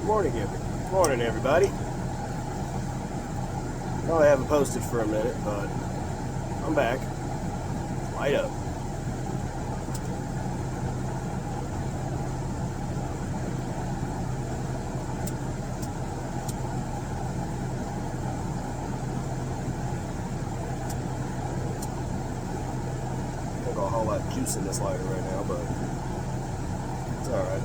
Morning, everybody. Well, I haven't posted for a minute, but I'm back. Light up. I've got a whole lot of juice in this lighter right now, but it's alright.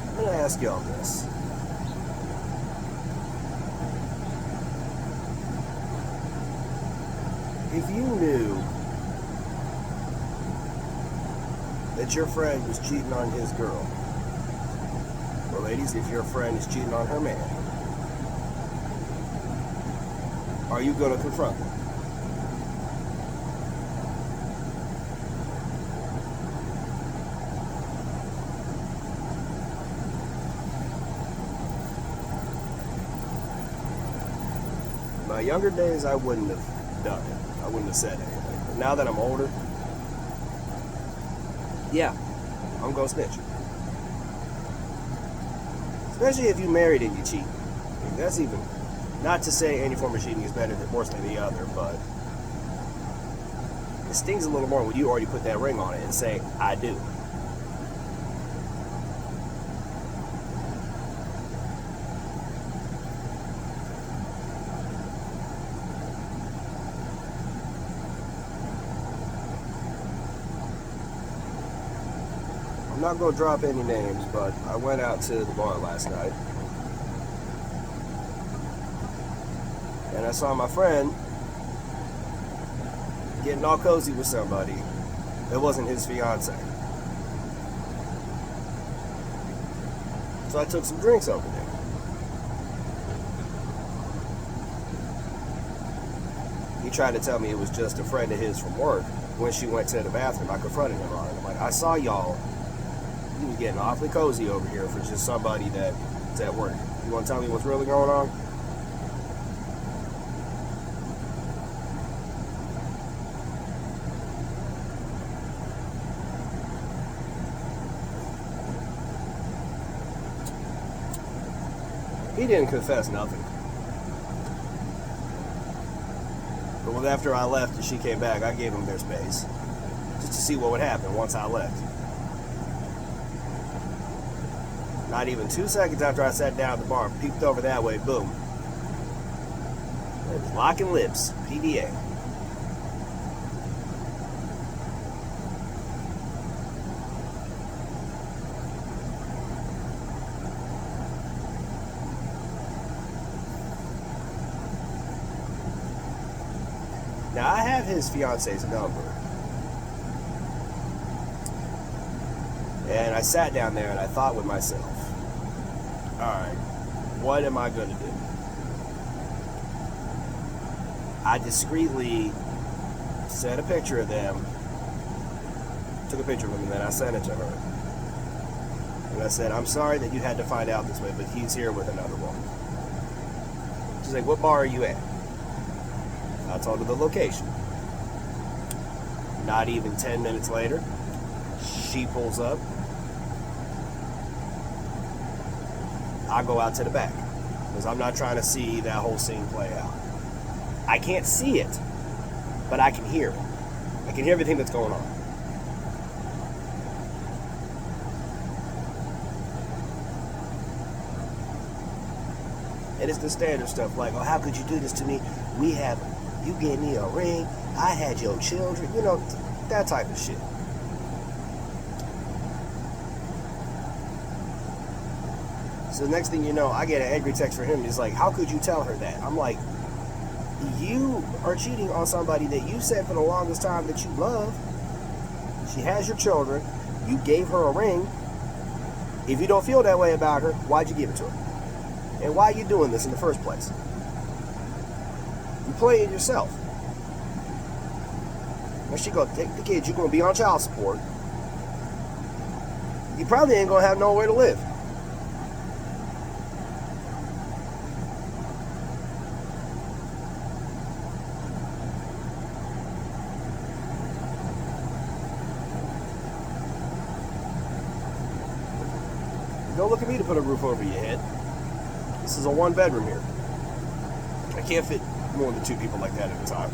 I'm going to ask y'all this. If you knew that your friend was cheating on his girl, or ladies, if your friend is cheating on her man, are you going to confront them? In my younger days, I wouldn't have done it. I wouldn't have said anything. But now that I'm older, yeah, I'm gonna snitch. Especially if you married and you cheat. I mean, that's even, not to say any form of cheating is better than worse than the other, but it stings a little more when you already put that ring on it and say, I do. I'm not going to drop any names, but I went out to the bar last night and I saw my friend getting all cozy with somebody that wasn't his fiance. So I took some drinks over there. He tried to tell me it was just a friend of his from work. When she went to the bathroom, I confronted him on it. I'm like, I saw y'all. You was getting awfully cozy over here for just somebody that's at work. You want to tell me what's really going on? He didn't confess nothing. But after I left and she came back, I gave him their space. Just to see what would happen once I left. Not even 2 seconds after I sat down at the bar, peeked over that way, boom. It was locking lips, PDA. Now, I have his fiance's number. And I sat down there and I thought with myself, alright, what am I going to do? I discreetly sent a picture of them, took a picture of him, and then I sent it to her. And I said, I'm sorry that you had to find out this way, but he's here with another woman. She's like, what bar are you at? I told her the location. Not even 10 minutes later, she pulls up. I go out to the back because I'm not trying to see that whole scene play out. I can't see it, but I can hear it. I can hear everything that's going on. And it's the standard stuff like, oh, how could you do this to me? You gave me a ring, I had your children, that type of shit. So the next thing you know, I get an angry text from him. He's like, how could you tell her that? I'm like, you are cheating on somebody that you said for the longest time that you love. She has your children. You gave her a ring. If you don't feel that way about her, why'd you give it to her? And why are you doing this in the first place? You're playing yourself. When she go take the kids, you're going to be on child support. You probably ain't going to have nowhere to live. Don't look at me to put a roof over your head. This is a one-bedroom here. I can't fit more than 2 people like that at a time.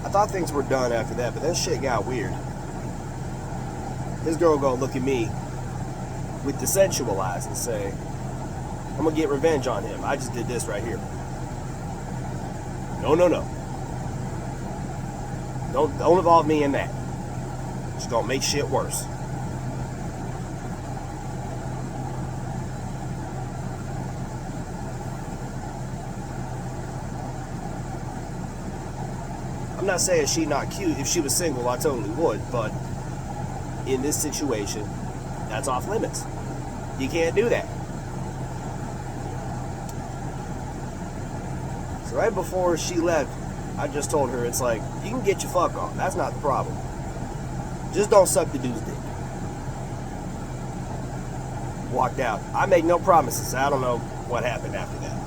I thought things were done after that, but then shit got weird. This girl gonna look at me with the sensual eyes and say, I'm gonna get revenge on him. I just did this right here. No. Don't involve me in that. It's gonna make shit worse. I'm not saying she's not cute. If she was single, I totally would. But in this situation, that's off limits. You can't do that. So right before she left, I just told her, it's like, you can get your fuck on. That's not the problem. Just don't suck the dude's dick. Walked out. I make no promises. I don't know what happened after that.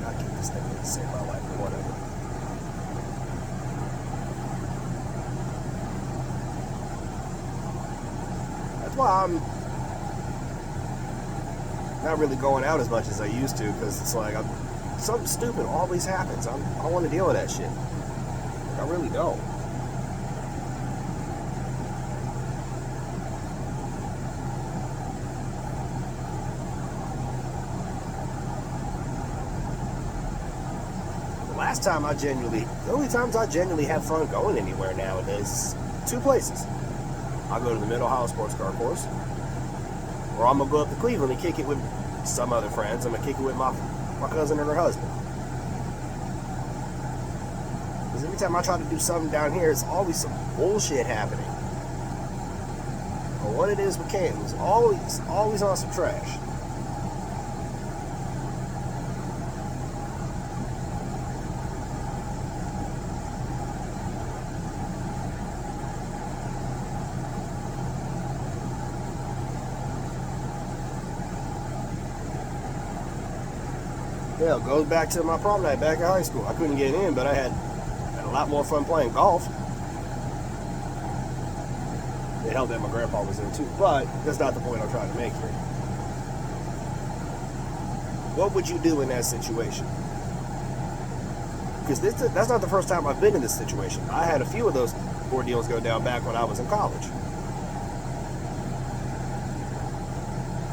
I'll keep this thing to save my life or whatever. Why I'm not really going out as much as I used to, because it's like something stupid always happens. I don't want to deal with that shit. I really don't. The only times I genuinely have fun going anywhere nowadays is 2 places. I'll go to the Middle Ohio Sports Car Course, or I'm going to go up to Cleveland and kick it with some other friends. I'm going to kick it with my cousin and her husband. Because every time I try to do something down here, it's always some bullshit happening. Or what it is with Canton, it's always on some trash. Yeah, it goes back to my prom night back in high school. I couldn't get in, but I had a lot more fun playing golf. It helped that my grandpa was there too, but that's not the point I'm trying to make here. What would you do in that situation? Because that's not the first time I've been in this situation. I had a few of those ordeals go down back when I was in college.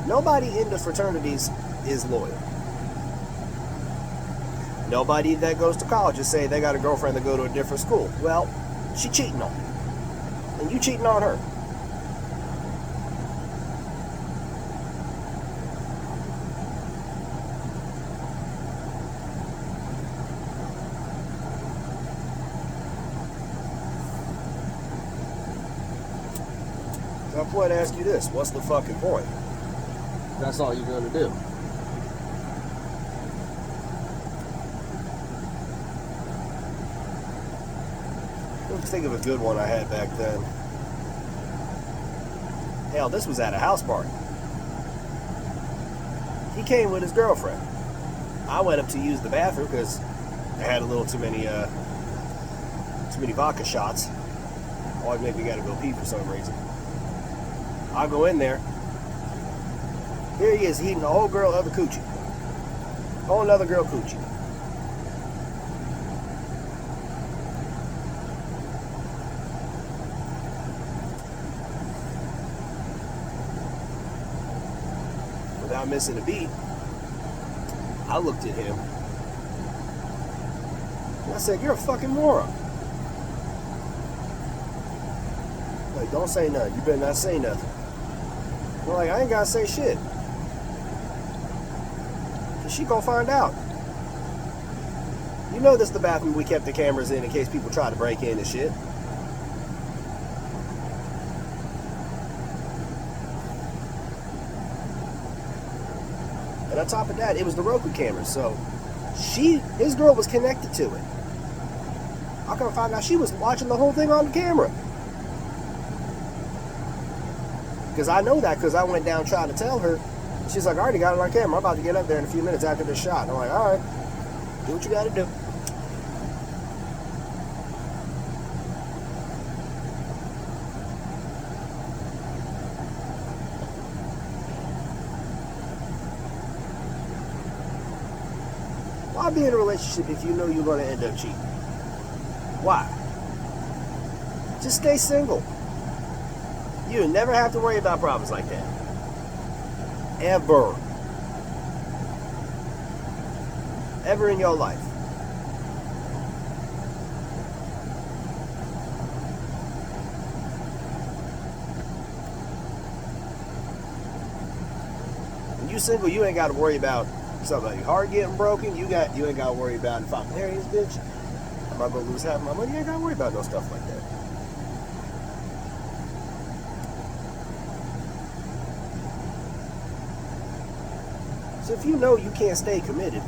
Nobody in the fraternities is loyal. Nobody that goes to college is saying they got a girlfriend that go to a different school. Well, she cheating on you. And you cheating on her. So I'm going to ask you this. What's the fucking point? That's all you're going to do. Let's think of a good one I had back then. Hell, this was at a house party. He came with his girlfriend. I went up to use the bathroom because I had a little too many vodka shots. Always make me gotta go pee for some reason. I go in there. Here he is eating a whole girl other coochie. Whole another girl coochie. not missing a beat, I looked at him and I said, "You're a fucking moron. Like, don't say nothing. You better not say nothing." I'm like, I ain't gotta say shit. Cause she gonna find out. You know this is the bathroom we kept the cameras in case people try to break in and shit. And on top of that, it was the Roku camera, so his girl was connected to it. I come find out she was watching the whole thing on the camera. Because I know that because I went down trying to tell her. She's like, "I already got it on camera. I'm about to get up there in a few minutes after this shot." And I'm like, "All right, do what you got to do." Why be in a relationship if you know you're going to end up cheating? Why? Just stay single. You never have to worry about problems like that. Ever. Ever in your life. When you single, you ain't got to worry about something like your heart getting broken. You ain't got to worry about if I'm marrying this bitch, am I going to lose half my money? You ain't got to worry about no stuff like that. So if you know you can't stay committed,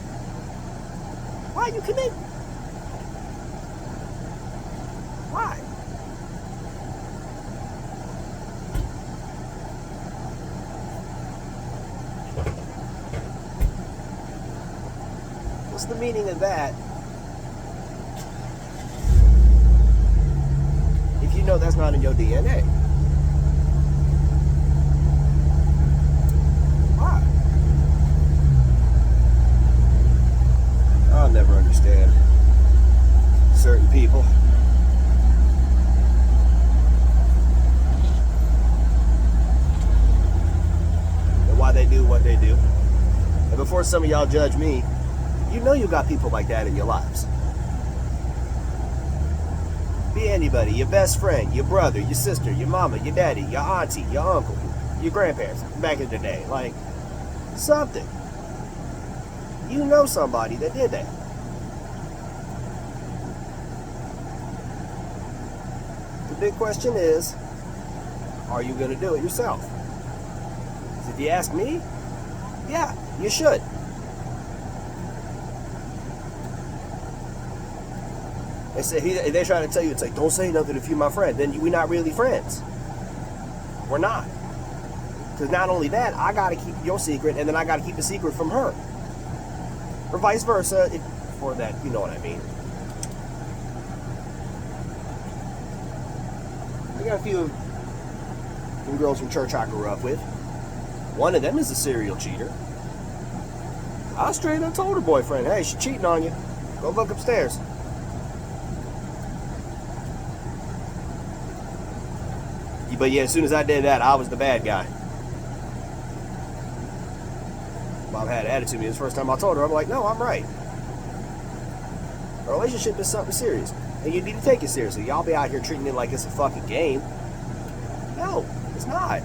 why you commit? Why? What's the meaning of that? If you know that's not in your DNA. Why? I'll never understand certain people. And why they do what they do. And before some of y'all judge me, you know you got people like that in your lives. Be anybody, your best friend, your brother, your sister, your mama, your daddy, your auntie, your uncle, your grandparents back in the day. Like, something. You know somebody that did that. The big question is, are you going to do it yourself? 'Cause if you ask me, yeah, you should. They try to tell you, it's like, don't say nothing if you're my friend. Then we're not really friends. We're not. Because not only that, I got to keep your secret, and then I got to keep a secret from her. Or vice versa, for that, you know what I mean. I got a few of them girls from church I grew up with. One of them is a serial cheater. I straight up told her boyfriend, "Hey, she's cheating on you. Go look upstairs." But yeah, as soon as I did that, I was the bad guy. Mom had an attitude to me. It was the first time I told her. I'm like, no, I'm right. A relationship is something serious. And you need to take it seriously. Y'all be out here treating it like it's a fucking game. No, it's not.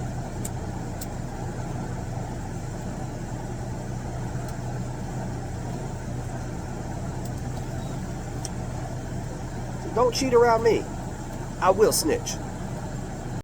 So don't cheat around me. I will snitch.